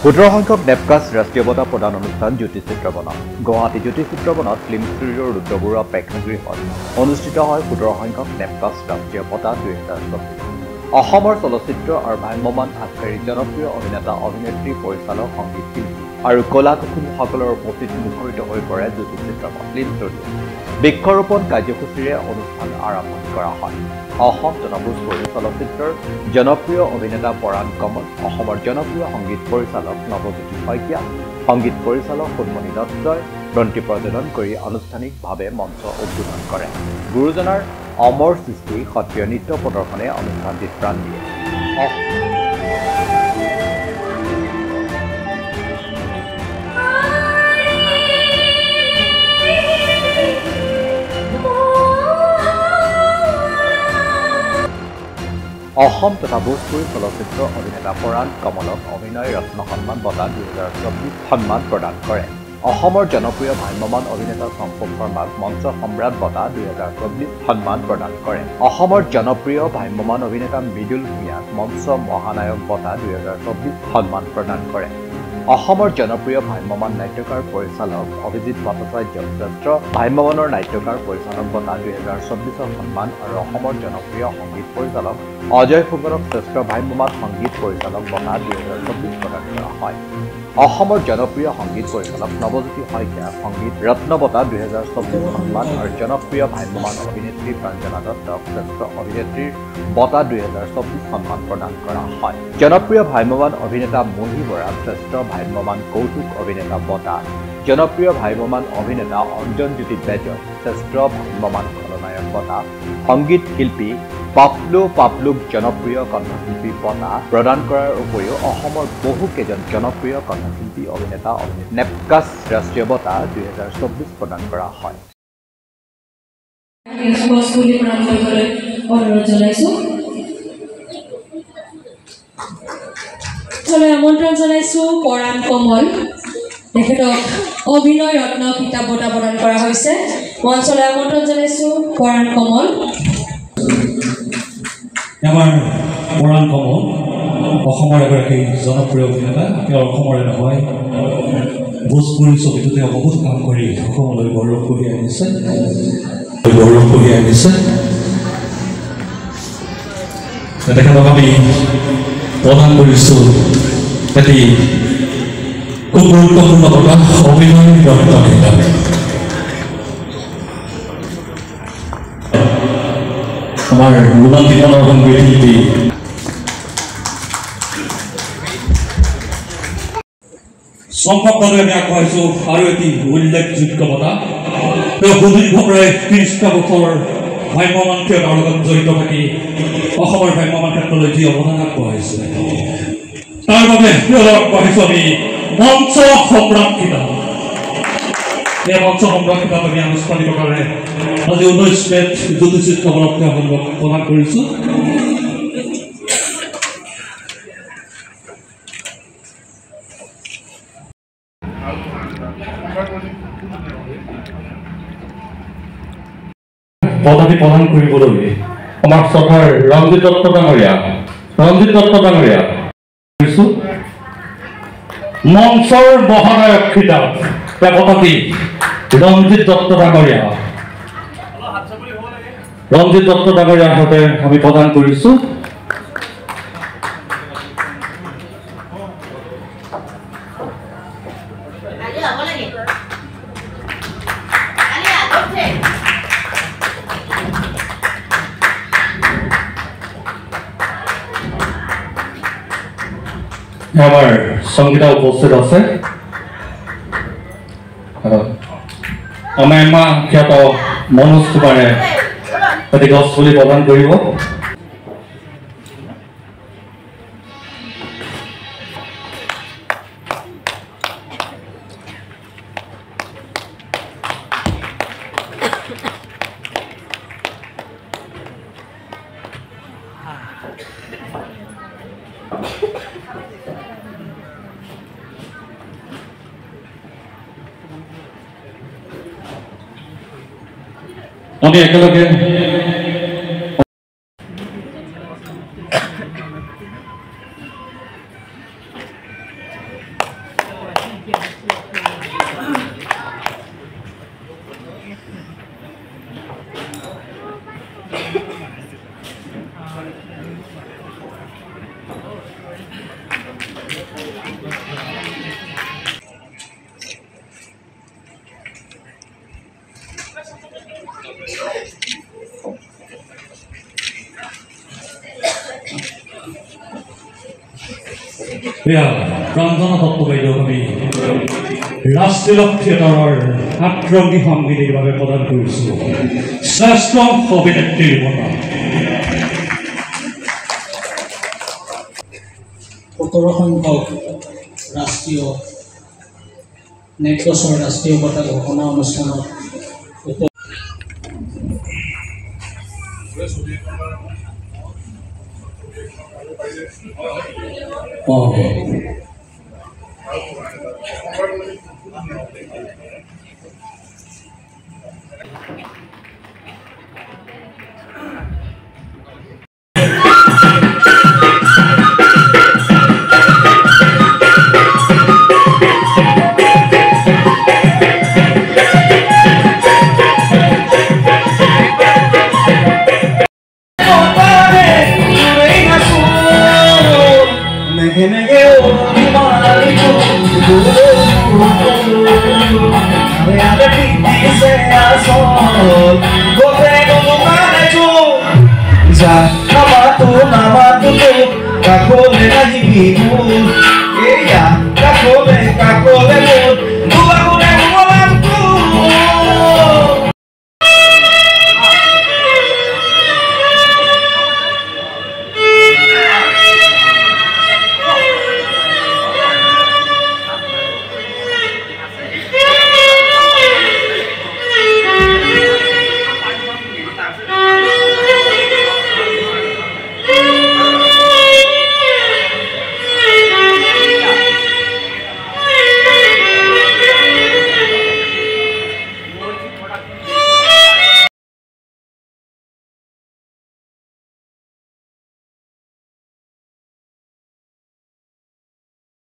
17 সংখ্যক নেপকাছ ৰাষ্ট্ৰীয় বঁটা প্ৰদান অনুষ্ঠান জ্যোতিচিত্ৰ বনত গুৱাহাটী জ্যোতিচিত্ৰ বনত ফিল্ম ষ্টুডিঅ'ৰ ৰুদ্ৰবৰুৱা প্ৰেক্ষাগৃহত অনুষ্ঠিত হয় 17 সংখ্যক নেপকাছ ৰাষ্ট্ৰীয় বঁটা 2024। অসমৰ চলচ্চিত্ৰ আৰু ভ্ৰাম্যমাণ আগশাৰীৰ জনপ্ৰিয় অভিনেতা অভিনেত্ৰী পৰিচালক সংগীত শিল্পী আৰু কলা কুশলীসকলৰ উপস্থিতি মুখৰিত হৈ পৰে জ্যোতিচিত্ৰ ফিল্ম ষ্টুডিঅ'। বৃক্ষৰোপণ কাৰ্যসূচীৰে অনুষ্ঠান আৰম্ভণি কৰা হয়। অসম তথা ভোজপুৰী চলচ্চিত্ৰৰ জনপ্ৰিয় অভিনেতা পৰাণ কমল, অসমৰ জনপ্ৰিয় সংগীত পৰিচালক নৱজ্যোতি শইকীয়া, সংগীত পৰিচালক সুমনি দত্তই গ্ৰন্থি প্ৰজ্বলন কৰি আনুষ্ঠানিকভাৱে মঞ্চ উদ্বোধন কৰে। গুৰুজনাৰ অমৰ সৃষ্টি সত্ৰীয় নৃত্য প্ৰদৰ্শনে অনুষ্ঠানটিত প্ৰাণ দিয়ে। অসম তথা ভোজপুৰী চলচ্চিত্ৰ অভিনেতা পৰাণ কমলক অভিনয় ৰত্ন সন্মান বঁটা 2024 সন্মান প্ৰদান কৰে। অসমৰ জনপ্ৰিয় ভ্ৰাম্যমাণ অভিনেতা চম্পক শৰ্মাক মঞ্চ সম্ৰাট বঁটা 2024 সন্মান প্ৰদান কৰে। অসমৰ জনপ্ৰিয় ভ্ৰাম্যমাণ অভিনেতা মৃদুল ভূঞাক মঞ্চ মহানায়ক বঁটা 2024 সন্মান প্ৰদান কৰে। অসমৰ জনপ্ৰিয় ভ্ৰাম্যমাণ নাট্যকাৰ পৰিচালক অভিজিৎ ভট্টাচাৰ্যক শ্ৰেষ্ঠ ভ্ৰাম্যমাণৰ নাট্যকাৰ পৰিচালক বঁটা 2024 সন্মান আৰু অসমৰ জনপ্ৰিয় সংগীত পৰিচালক অজয় ফুকনক শ্ৰেষ্ঠ ভ্ৰাম্যমাণ সংগীত পৰিচালক বঁটা 2024 প্ৰদান কৰা হয়। অসমৰ জনপ্ৰিয় সংগীত পৰিচালক নৱজ্যোতি শইকীয়াক সংগীত ৰত্ন বঁটা 2024 সন্মান আৰু জনপ্ৰিয় ভ্ৰাম্যমাণ অভিনেত্ৰী প্ৰাঞ্জনা দত্তক শ্ৰেষ্ঠ অভিনেত্ৰীৰ বঁটা 2024 সন্মান প্ৰদান কৰা হয়। জনপ্ৰিয় ভ্ৰাম্যমাণ অভিনেতা মুহি বৰাক শ্ৰেষ্ঠ ভ্ৰাম্যমাণ কৌতুক অভিনেতা বঁটা, জনপ্ৰিয় ভ্ৰাম্যমাণ অভিনেতা অঞ্জন জ্যোতি বেজক শ্ৰেষ্ঠ ভ্ৰাম্যমাণ খলনায়ক বঁটা, সংগীত শিল্পী পাপলুক জনপ্ৰিয় কণ্ঠশিল্পী বঁটা প্ৰদান কৰাৰ উপৰিও অসমৰ বহুকেইজন জনপ্ৰিয় কণ্ঠশিল্পী অভিনেতা নেপকাছ ৰাষ্ট্ৰীয় বঁটা 2024 প্ৰদান কৰা হয়। আমন্ত্ৰণ জনাইছো পৰাণ কমল, তেখেতক অভিনয় ৰত্ন কিতাপ বঁটা প্ৰদান কৰা হৈছে। মঞ্চলৈ আমন্ত্ৰণ জনাইছো পৰাণ কমল। আমাৰ পৰাণ কমল অসমৰ এগৰাকী জনপ্ৰিয় অভিনেতা। তেওঁ অসমৰে নহয়, ভোজপুৰী ছবিটো তেওঁ বহুত কাম কৰি অসমলৈ গৌৰৱ কঢ়িয়াই আনিছে। তেখেতক আমি প্ৰদান কৰিছোঁ এটি খুব গুৰুত্বপূৰ্ণ বঁটা, অভিনয় ৰত্ন কিতাপ। আমাৰ ৰোমান্টিকনৰ সংগীত শিল্পী চম্পক বৰুৱাই আমি আগবঢ়াইছোঁ আৰু এটি উল্লেখযোগ্য বঁটা। তেওঁ সুদীৰ্ঘ প্ৰায় 30টা বছৰ ভ্ৰাম্যমাণ থিয়েটাৰৰ লগত জড়িত থাকি অসমৰ ভ্ৰাম্যমাণ ক্ষেত্ৰলৈ যি অৱদান আগবঢ়াইছে, তাৰ বাবে তেওঁক আগবঢ়াইছোঁ আমি মঞ্চ সম্ৰাট কিতাপ। এই মঞ্চ সম্ৰাট কিতাপ আমি আনুষ্ঠানিকভাৱে আজি 19 মে'ত জ্যোতিচিত্ৰ বনত তেওঁলোকক প্ৰদান কৰিছোঁ। পদবী প্ৰদান কৰিবলৈ আমাৰ চৰকাৰ ৰঞ্জিত দত্ত ডাঙৰীয়া মঞ্চৰ মহানায়ক খিতাপ পদবী ৰঞ্জিত দত্ত ডাঙৰীয়াৰ সৈতে আমি প্ৰদান কৰিছোঁ। আমাৰ সংগীতা উপস্থিত আছে, আমাৰ এম্মা খ্যাত মনোজ কুমাৰে এটি গছ পুলি প্ৰদান কৰিব। আমি একেলগে ৰঞ্জনা দত্ত বাইদেউ আমি ৰাষ্ট্ৰীয় থিয়েটাৰৰ আক্ৰমী সংগীতৰ বাবে প্ৰদান কৰিছোঁ শ্ৰেষ্ঠ অভিনেত্ৰীৰ বঁটা 17 সংখ্যক ৰাষ্ট্ৰীয় নেক্সছৰ ৰাষ্ট্ৰীয় বঁটা ঘোষণা অনুষ্ঠানত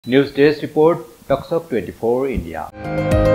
News Desk Report, Toksok 24 India.